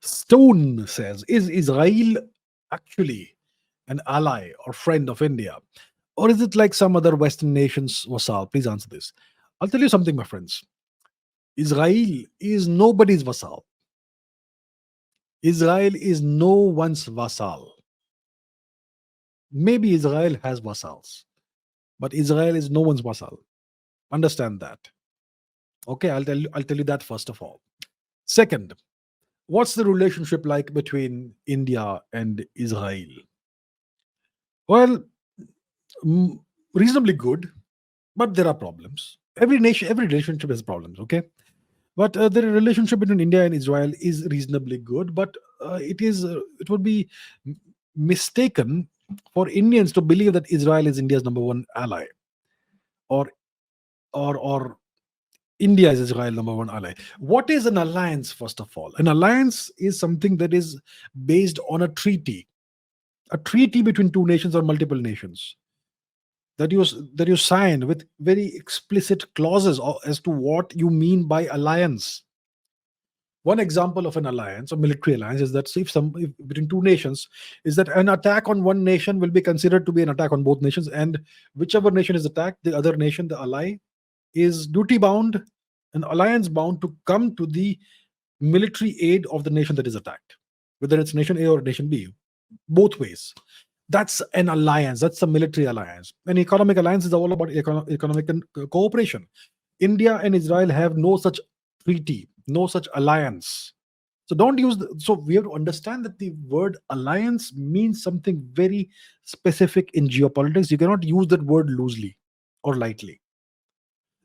Stone says, is Israel actually an ally or friend of India? Or is it like some other Western nations? Vassal, please answer this. I'll tell you something, my friends. Israel is nobody's vassal. Israel is no one's vassal. Maybe Israel has vassals, but Israel is no one's vassal. Understand that. Okay, I'll tell you that first of all. Second, what's the relationship like between India and Israel? Well, mm, reasonably good, but there are problems. Every nation, every relationship has problems. Okay, but the relationship between India and Israel is reasonably good. But it would be mistaken for Indians to believe that Israel is India's number one ally, or or India is Israel number one ally. What is an alliance? First of all, an alliance is something that is based on a treaty between two nations or multiple nations that you sign with very explicit clauses as to what you mean by alliance. One example of an alliance, a military alliance, is that if between two nations, is that an attack on one nation will be considered to be an attack on both nations, and whichever nation is attacked, the other nation, the ally, is duty bound and alliance bound to come to the military aid of the nation that is attacked, whether it's nation A or nation B, both ways. That's an alliance. That's a military alliance. An economic alliance is all about economic cooperation. India and Israel have no such treaty, no such alliance. So don't use. So we have to understand that the word alliance means something very specific in geopolitics. You cannot use that word loosely or lightly.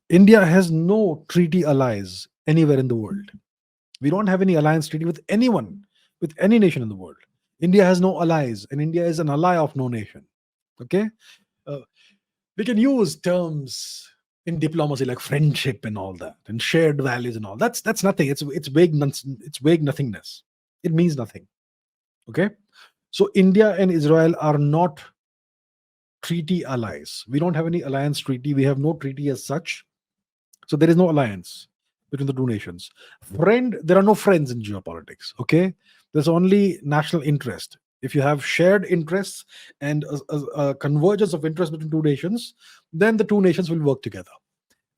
India has no treaty allies anywhere in the world. We don't have any alliance treaty with anyone, with any nation in the world. India has no allies, and India is an ally of no nation. Okay, uh, we can use terms in diplomacy like friendship and all that, and shared values and all. That's nothing. It's vague. It's vague nothingness. It means nothing. Okay, so India and Israel are not treaty allies. We don't have any alliance treaty. We have no treaty as such. So there is no alliance between the two nations. Friend, there are no friends in geopolitics. Okay, there's only national interest. If you have shared interests and a convergence of interest between two nations, then the two nations will work together.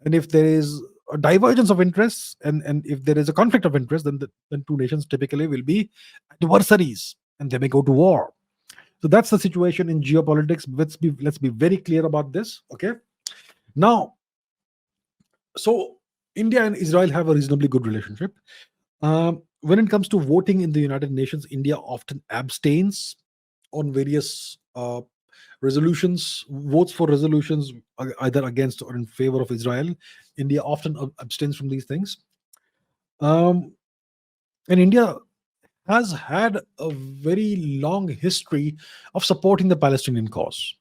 And if there is a divergence of interests, and if there is a conflict of interest, then two nations typically will be adversaries and they may go to war. So that's the situation in geopolitics. Let's be very clear about this. Okay. Now, so India and Israel have a reasonably good relationship. When it comes to voting in the United Nations, India often abstains on various resolutions, votes for resolutions either against or in favor of Israel. India often abstains from these things. Um, and India has had a very long history of supporting the Palestinian cause.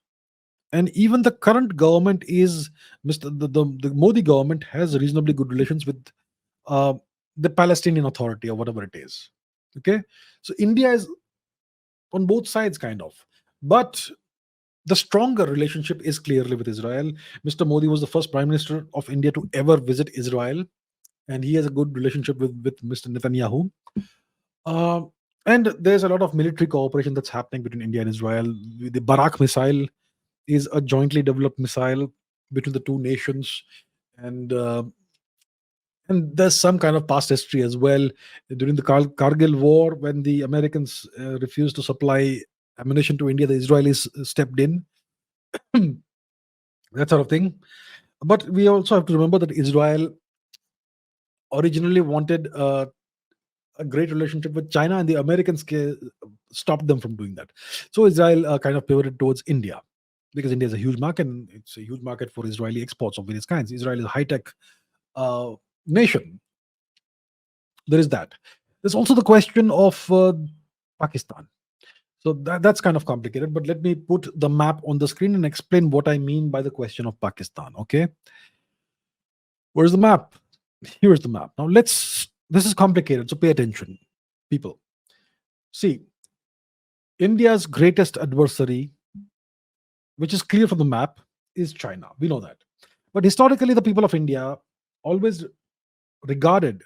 And even the current government is the Modi government has reasonably good relations with uh, the Palestinian Authority or whatever it is. Okay, so India is on both sides, kind of, but the stronger relationship is clearly with Israel. Mr. Modi was the first prime minister of India to ever visit Israel, and he has a good relationship with Mr. Netanyahu. Uh, and there's a lot of military cooperation that's happening between India and Israel. The Barak missile is a jointly developed missile between the two nations, and there's some kind of past history as well. During the Kargil war, when the Americans refused to supply ammunition to India, the Israelis stepped in, that sort of thing. But we also have to remember that Israel originally wanted a great relationship with China, and the Americans stopped them from doing that. So Israel kind of pivoted towards India, because India is a huge market, and it's a huge market for Israeli exports of various kinds. Israel is a high tech uh, nation. There is that. There's also the question of Pakistan. So that's kind of complicated, but let me put the map on the screen and explain what I mean by the question of Pakistan. Okay, where's the map? Here's the map. Now this is complicated, so pay attention, people. See, India's greatest adversary, which is clear from the map, is China. We know that. But historically, the people of India always regarded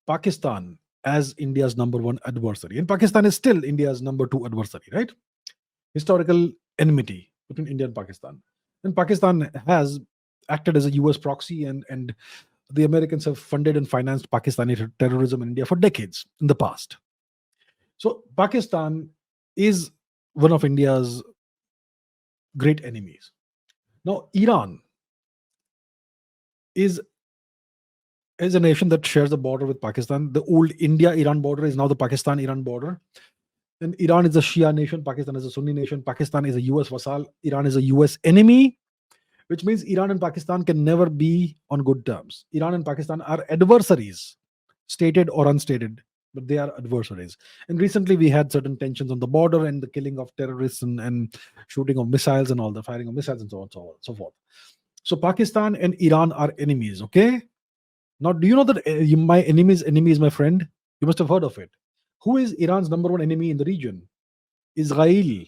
Pakistan as India's number one adversary. And Pakistan is still India's number two adversary, right? Historical enmity between India and Pakistan. And Pakistan has acted as a US proxy, and the Americans have funded and financed Pakistani terrorism in India for decades in the past. So Pakistan is one of India's great enemies. Now, Iran is a nation that shares a border with Pakistan. The old India-Iran border is now the Pakistan-Iran border. And Iran is a Shia nation. Pakistan is a Sunni nation. Pakistan is a US vassal. Iran is a US enemy, which means Iran and Pakistan can never be on good terms. Iran and Pakistan are adversaries, stated or unstated, but they are adversaries. And recently we had certain tensions on the border and the killing of terrorists and shooting of missiles and all the firing of missiles and so on, so forth. So Pakistan and Iran are enemies, okay? Now, do you know that my enemy's enemy is my friend? You must have heard of it. Who is Iran's number one enemy in the region? Israel.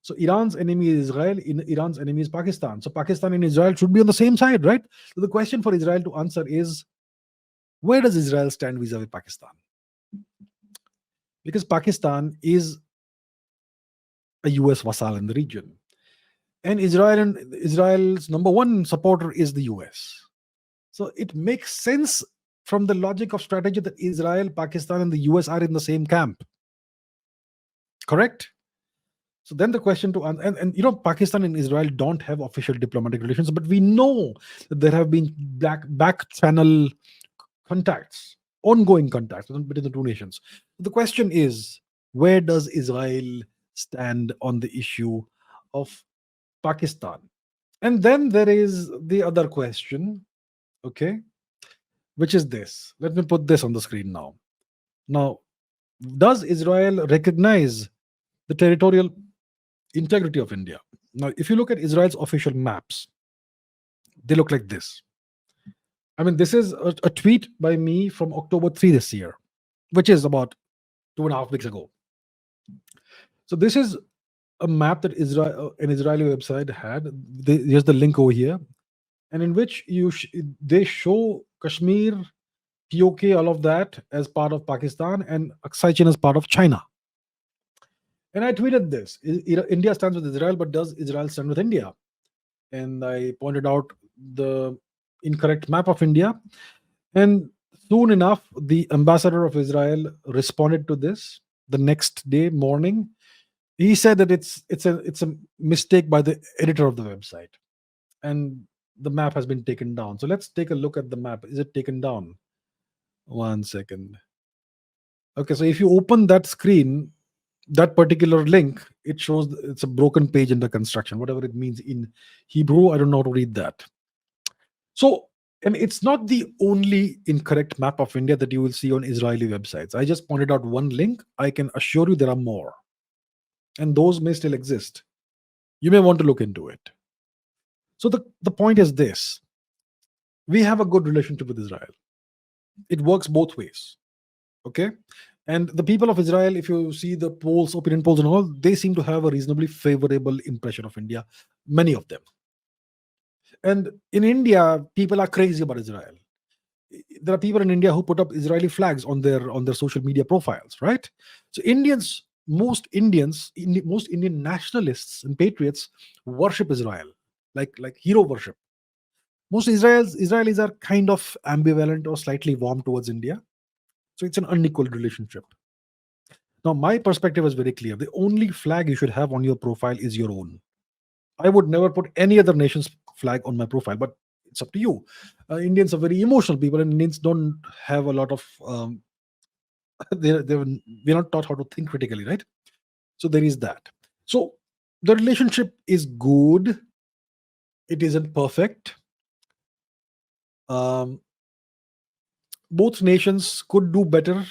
So Iran's enemy is Israel, Iran's enemy is Pakistan. So Pakistan and Israel should be on the same side, right? So the question for Israel to answer is, where does Israel stand vis-a-vis Pakistan? Because Pakistan is a US vassal in the region. And Israel's number one supporter is the US. So it makes sense from the logic of strategy that Israel, Pakistan, and the US are in the same camp. Correct? So then the question to and you know, Pakistan and Israel don't have official diplomatic relations, but we know that there have been back channel contacts, ongoing contacts between the two nations. The question is, where does Israel stand on the issue of Pakistan? And then there is the other question, okay, which is this. Let me put this on the screen now. Now, does Israel recognize the territorial integrity of India? Now, if you look at Israel's official maps, they look like this. I mean, this is a tweet by me from October 3 this year, which is about 2.5 weeks ago. So this is a map that an Israeli website had. Here's the link over here, and in which they show Kashmir, POK, all of that as part of Pakistan, and Aksai Chin as part of China. And I tweeted this: India stands with Israel, but does Israel stand with India? And I pointed out the incorrect map of India. And soon enough, the ambassador of Israel responded to this the next day morning. He said that it's a mistake by the editor of the website, and the map has been taken down. So let's take a look at the map. Is it taken down? 1 second. Okay, so if you open that screen, that particular link, it shows it's a broken page in the construction, whatever it means in Hebrew. I don't know how to read that. So, and it's not the only incorrect map of India that you will see on Israeli websites. I just pointed out one link. I can assure you there are more. And those may still exist. You may want to look into it. So the point is this. We have a good relationship with Israel. It works both ways. Okay? And the people of Israel, if you see the polls, opinion polls and all, they seem to have a reasonably favorable impression of India, many of them. And in India, people are crazy about Israel. There are people in India who put up Israeli flags on their social media profiles, right? So most Indian nationalists and patriots worship Israel, like hero worship. Most Israelis are kind of ambivalent or slightly warm towards India. So it's an unequal relationship. Now, my perspective is very clear. The only flag you should have on your profile is your own. I would never put any other nation's flag on my profile, but it's up to you. Indians are very emotional people, and Indians don't have a lot of. We're not taught how to think critically, right? So there is that. So the relationship is good. It isn't perfect. Both nations could do better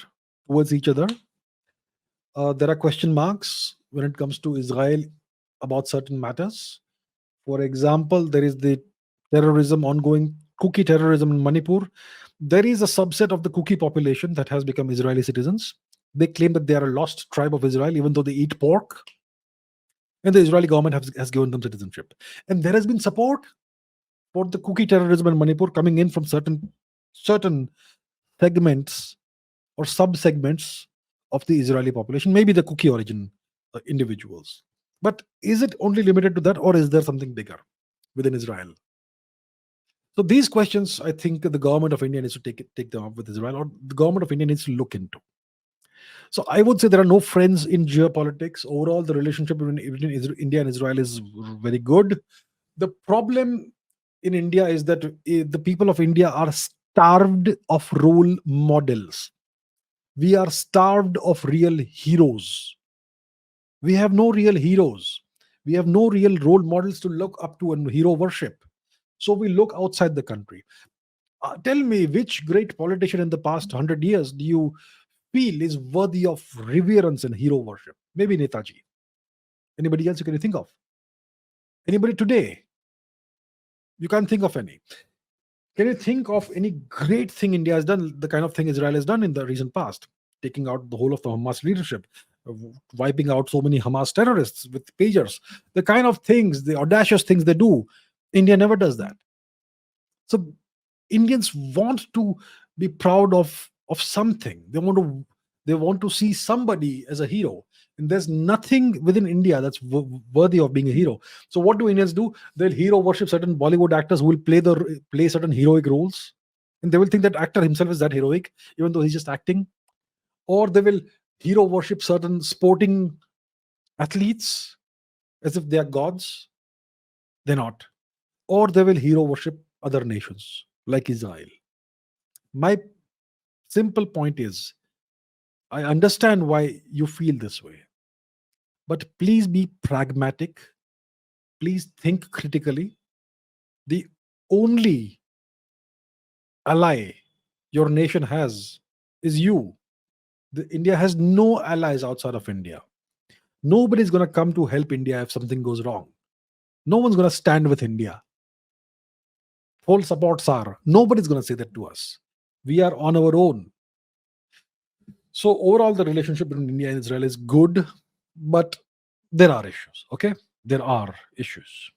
towards each other. There are question marks when it comes to Israel about certain matters. For example, there is the ongoing Kuki terrorism in Manipur. There is a subset of the Kuki population that has become Israeli citizens. They claim that they are a lost tribe of Israel, even though they eat pork. And the Israeli government has given them citizenship. And there has been support for the Kuki terrorism in Manipur coming in from certain segments or sub segments of the Israeli population, maybe the cookie origin individuals. But is it only limited to that, or is there something bigger within Israel? So these questions, I think the government of India needs to take them up with Israel, or the government of India needs to look into. So I would say there are no friends in geopolitics. Overall, the relationship between India and Israel is very good. The problem in India is that the people of India are starved of role models. We are starved of real heroes. We have no real heroes. We have no real role models to look up to and hero worship. So we look outside the country. Tell me, which great politician in the past 100 years do you feel is worthy of reverence and hero worship? Maybe Netaji. Anybody else you can think of? Anybody today? You can't think of any. Can you think of any great thing India has done, the kind of thing Israel has done in the recent past? Taking out the whole of the Hamas leadership, wiping out so many Hamas terrorists with pagers, the kind of things, the audacious things they do. India never does that. So Indians want to be proud of something. They want to see somebody as a hero. And there's nothing within India that's worthy of being a hero. So what do Indians do? They'll hero worship certain Bollywood actors who will play certain heroic roles, and they will think that actor himself is that heroic, even though he's just acting. Or they will hero worship certain sporting athletes as if they are gods. They're not. Or they will hero worship other nations like Israel. My simple point is, I understand why you feel this way, but please be pragmatic. Please think critically. The only ally your nation has is you. India has no allies outside of India. Nobody's going to come to help India if something goes wrong. No one's going to stand with India. Full supports are. Nobody's going to say that to us. We are on our own. So overall, the relationship between India and Israel is good, but there are issues. Okay, there are issues.